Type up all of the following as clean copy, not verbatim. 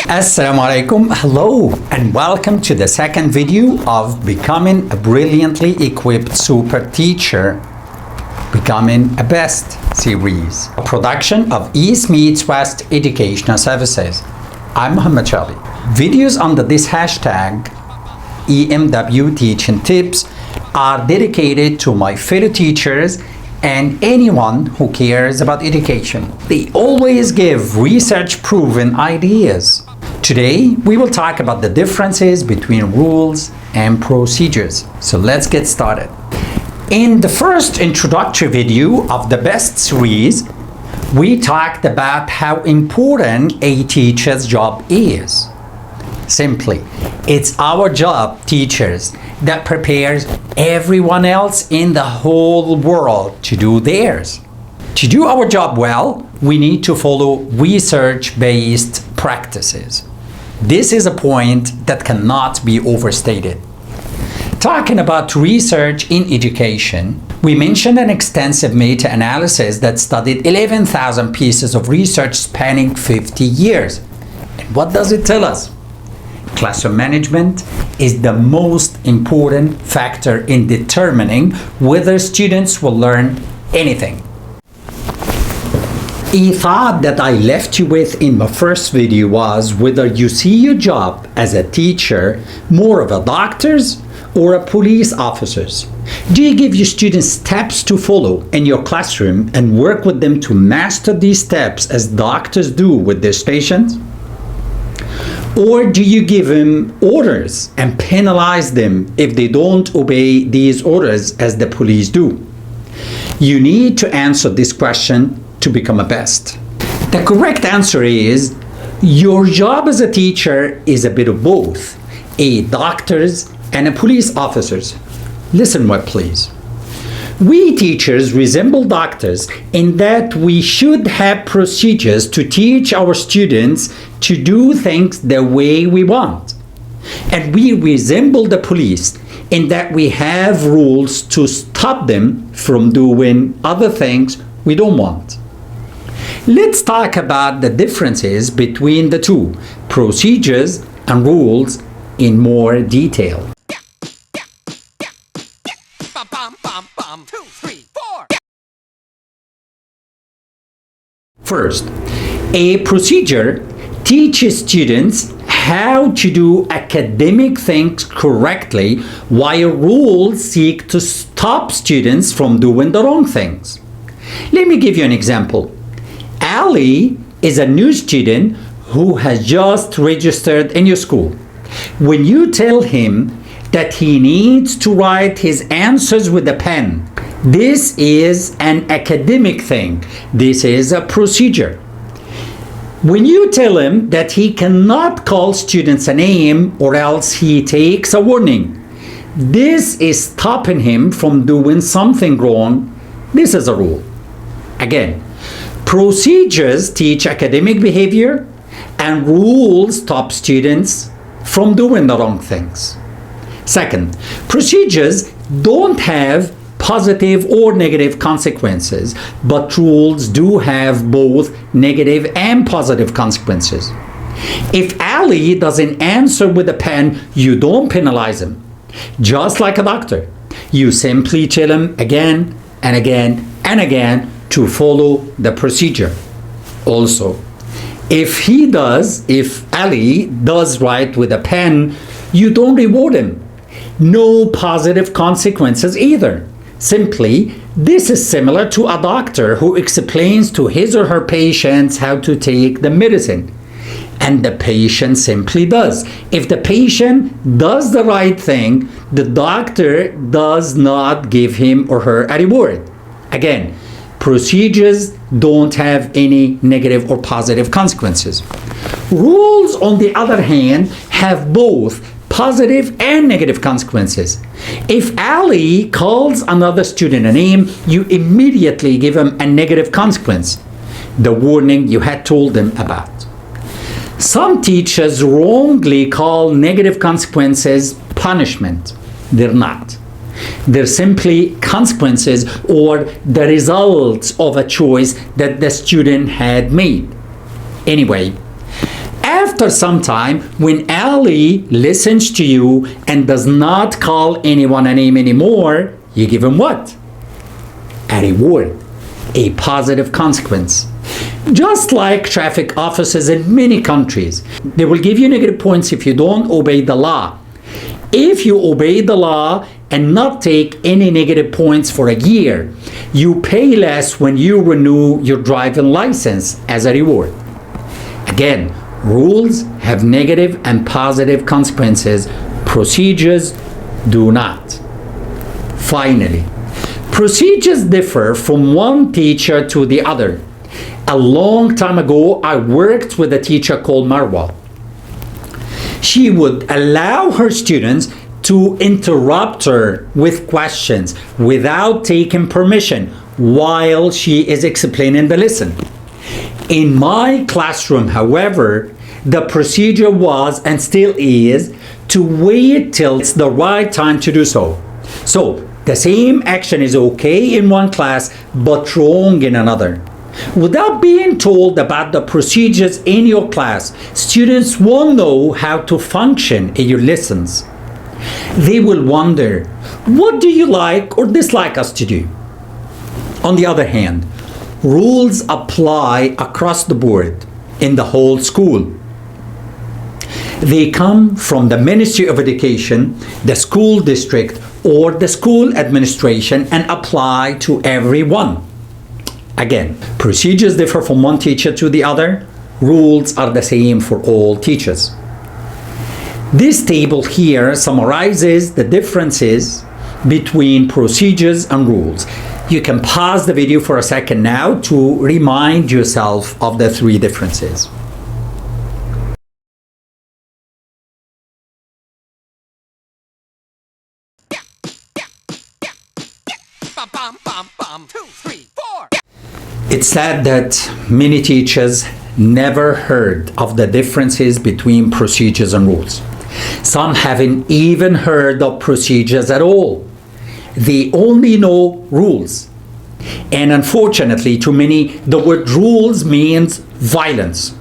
Assalamu alaikum, hello and welcome to the second video of Becoming a Brilliantly Equipped Super Teacher, Becoming a Best series, a production of East Meets West Educational Services. I'm Muhammad Ali. Videos under this hashtag, EMW Teaching Tips, are dedicated to my fellow teachers and anyone who cares about education. They always give research-proven ideas. Today, we will talk about the differences between rules and procedures. So let's get started. In the first introductory video of the Best series, we talked about how important a teacher's job is. Simply, it's our job, teachers, that prepares everyone else in the whole world to do theirs. To do our job well, we need to follow research-based practices. This is a point that cannot be overstated. Talking about research in education, we mentioned an extensive meta-analysis that studied 11,000 pieces of research spanning 50 years. And what does it tell us? Classroom management is the most important factor in determining whether students will learn anything. A thought that I left you with in my first video was whether you see your job as a teacher more of a doctor's or a police officer's. Do you give your students steps to follow in your classroom and work with them to master these steps as doctors do with their patients? Or do you give them orders and penalize them if they don't obey these orders as the police do? You need to answer this question to become a best. The correct answer is your job as a teacher is a bit of both, a doctor's and a police officer's. Listen well, please. We teachers resemble doctors in that we should have procedures to teach our students to do things the way we want. And we resemble the police in that we have rules to stop them from doing other things we don't want. Let's talk about the differences between the two, procedures and rules, in more detail. First, a procedure teaches students how to do academic things correctly, while rules seek to stop students from doing the wrong things. Let me give you an example. Ali is a new student who has just registered in your school. When you tell him that he needs to write his answers with a pen, this is an academic thing. This is a procedure. When you tell him that he cannot call students a name or else he takes a warning, this is stopping him from doing something wrong. This is a rule. Again, procedures teach academic behavior and rules stop students from doing the wrong things. Second, procedures don't have positive or negative consequences, but rules do have both negative and positive consequences. If Ali doesn't answer with a pen, you don't penalize him. Just like a doctor, you simply tell him again and again and again to follow the procedure. Also, if Ali does write with a pen, you don't reward him. No positive consequences either. Simply, this is similar to a doctor who explains to his or her patients how to take the medicine. And the patient simply does. If the patient does the right thing, the doctor does not give him or her a reward. Again, procedures don't have any negative or positive consequences. Rules, on the other hand, have both positive and negative consequences. If Ali calls another student a name, you immediately give him a negative consequence, the warning you had told them about. Some teachers wrongly call negative consequences punishment. They're not. They're simply consequences or the results of a choice that the student had made. Anyway, after some time, when Ali listens to you and does not call anyone a name anymore, you give him what? A reward, a positive consequence. Just like traffic officers in many countries, they will give you negative points if you don't obey the law. If you obey the law and not take any negative points for a year, you pay less when you renew your driving license as a reward. Again, rules have negative and positive consequences. Procedures do not. Finally, procedures differ from one teacher to the other. A long time ago, I worked with a teacher called Marwa. She would allow her students to interrupt her with questions without taking permission while she is explaining the lesson. In my classroom, however, the procedure was and still is to wait till it's the right time to do so. So the same action is okay in one class but wrong in another. Without being told about the procedures in your class, students won't know how to function in your lessons. They will wonder, what do you like or dislike us to do? On the other hand, rules apply across the board in the whole school. They come from the Ministry of Education, the school district, or the school administration and apply to everyone. Again, procedures differ from one teacher to the other. Rules are the same for all teachers. This table here summarizes the differences between procedures and rules. You can pause the video for a second now to remind yourself of the three differences. It's sad that many teachers never heard of the differences between procedures and rules. Some haven't even heard of procedures at all. They only know rules. And unfortunately, to many, the word rules means violence.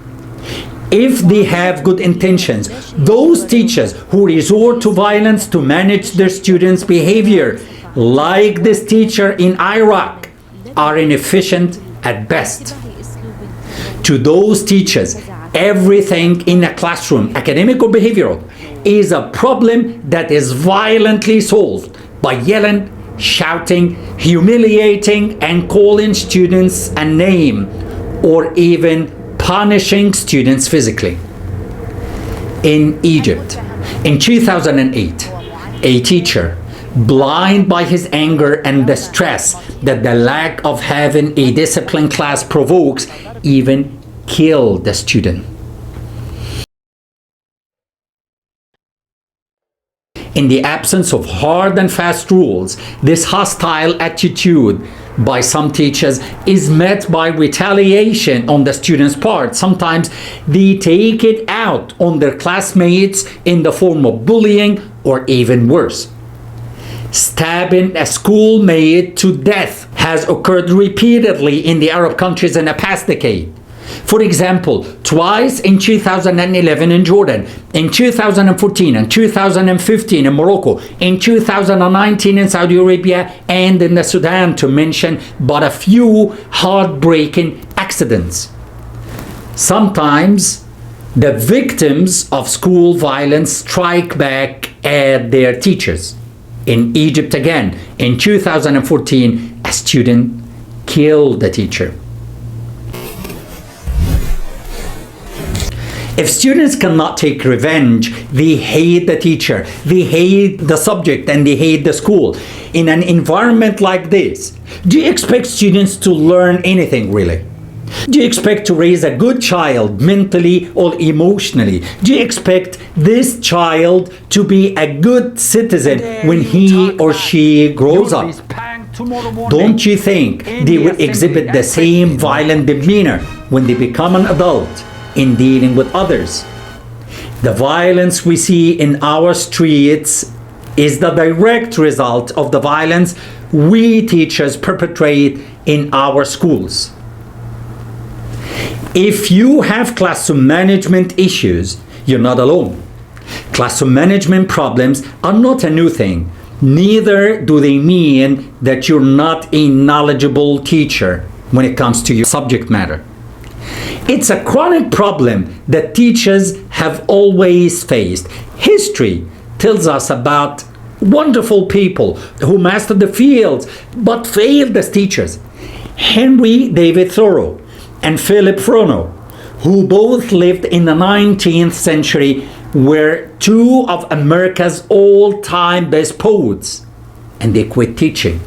If they have good intentions, those teachers who resort to violence to manage their students' behavior, like this teacher in Iraq, are inefficient at best. To those teachers, everything in a classroom, academic or behavioral, is a problem that is violently solved by yelling, shouting, humiliating, and calling students a name, or even punishing students physically. In Egypt, in 2008, a teacher, blind by his anger and the stress that the lack of having a disciplined class provokes, even killed the student. In the absence of hard and fast rules, this hostile attitude by some teachers is met by retaliation on the students' part. Sometimes they take it out on their classmates in the form of bullying or even worse. Stabbing a schoolmate to death has occurred repeatedly in the Arab countries in the past decade. For example, twice in 2011 in Jordan, in 2014 and 2015 in Morocco, in 2019 in Saudi Arabia, and in the Sudan, to mention but a few heartbreaking accidents. Sometimes the victims of school violence strike back at their teachers. In Egypt again, in 2014, a student killed the teacher. If students cannot take revenge, they hate the teacher, they hate the subject, and they hate the school. In an environment like this, do you expect students to learn anything really? Do you expect to raise a good child mentally or emotionally? Do you expect this child to be a good citizen when he or she grows up? Don't you think they will exhibit the same violent demeanor when they become an adult in dealing with others? The violence we see in our streets is the direct result of the violence we teachers perpetrate in our schools. If you have classroom management issues, you're not alone. Classroom management problems are not a new thing. Neither do they mean that you're not a knowledgeable teacher when it comes to your subject matter. It's a chronic problem that teachers have always faced. History tells us about wonderful people who mastered the fields but failed as teachers. Henry David Thoreau and Philip Frono, who both lived in the 19th century, were two of America's all-time best poets, and they quit teaching.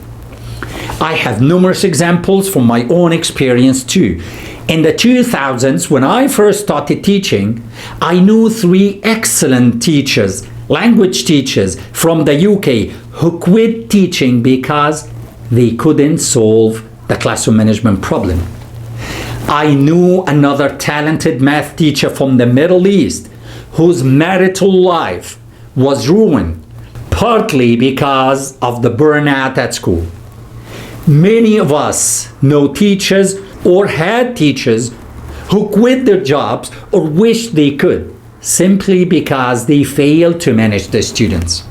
I have numerous examples from my own experience too. In the 2000s, when I first started teaching, I knew 3 excellent teachers, language teachers from the UK, who quit teaching because they couldn't solve the classroom management problem. I knew another talented math teacher from the Middle East whose marital life was ruined, partly because of the burnout at school. Many of us know teachers or had teachers who quit their jobs or wished they could, simply because they failed to manage their students.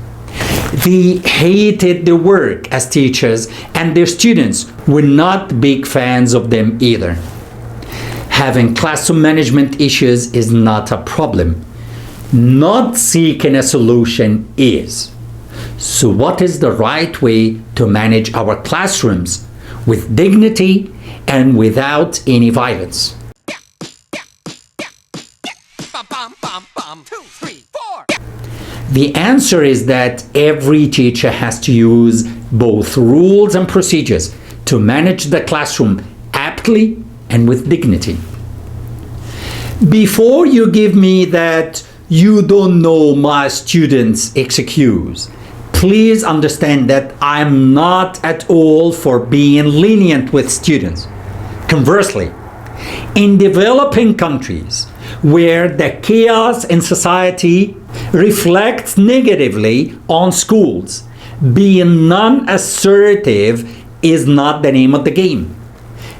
They hated their work as teachers, and their students were not big fans of them either. Having classroom management issues is not a problem. Not seeking a solution is. So what is the right way to manage our classrooms with dignity and without any violence? The answer is that every teacher has to use both rules and procedures to manage the classroom aptly and with dignity. Before you give me that "you don't know my students" excuse, please understand that I'm not at all for being lenient with students. Conversely, in developing countries where the chaos in society reflects negatively on schools, being non-assertive is not the name of the game.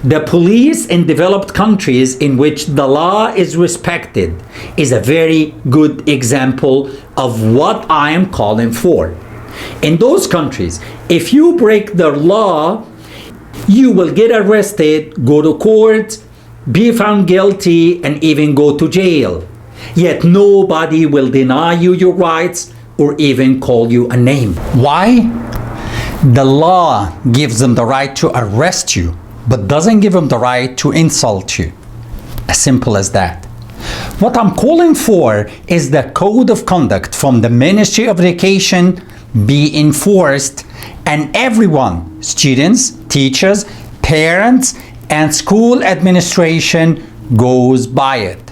The police in developed countries in which the law is respected is a very good example of what I am calling for. In those countries, if you break the law, you will get arrested, go to court, be found guilty, and even go to jail. Yet nobody will deny you your rights or even call you a name. Why? The law gives them the right to arrest you, but doesn't give them the right to insult you. As simple as that. What I'm calling for is the code of conduct from the Ministry of Education be enforced, and everyone, students, teachers, parents, and school administration goes by it.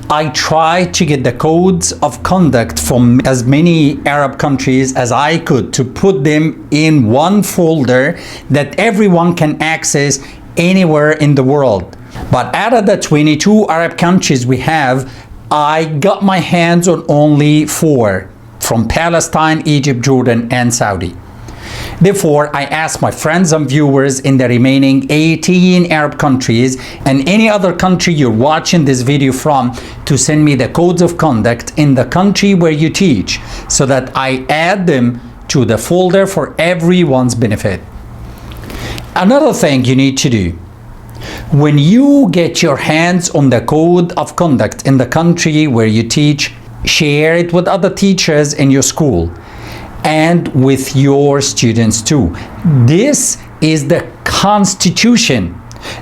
I tried to get the codes of conduct from as many Arab countries as I could to put them in one folder that everyone can access anywhere in the world. But out of the 22 Arab countries we have, I got my hands on only 4, from Palestine, Egypt, Jordan, and Saudi. Therefore, I ask my friends and viewers in the remaining 18 Arab countries and any other country you're watching this video from to send me the codes of conduct in the country where you teach, so that I add them to the folder for everyone's benefit. Another thing you need to do: when you get your hands on the code of conduct in the country where you teach, share it with other teachers in your school and with your students too. This is the Constitution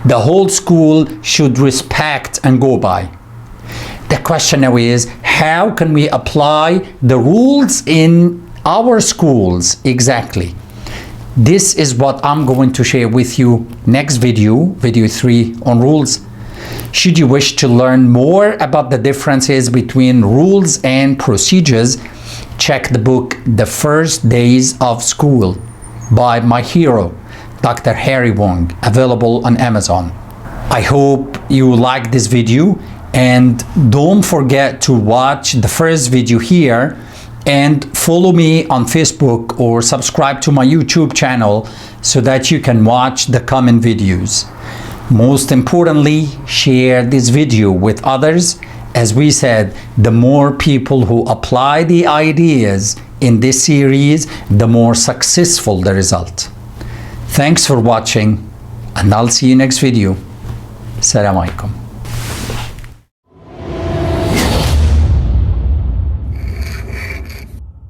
the whole school should respect and go by. The question now is, how can we apply the rules in our schools exactly? This is what I'm going to share with you next video, video 3 on rules. Should you wish to learn more about the differences between rules and procedures, check the book The First Days of School by my hero, Dr. Harry Wong, available on Amazon. I hope you like this video, and don't forget to watch the first video here and follow me on Facebook or subscribe to my YouTube channel so that you can watch the coming videos. Most importantly, share this video with others. As we said, the more people who apply the ideas in this series, the more successful the result. Thanks for watching, and I'll see you next video. Assalamu alaikum.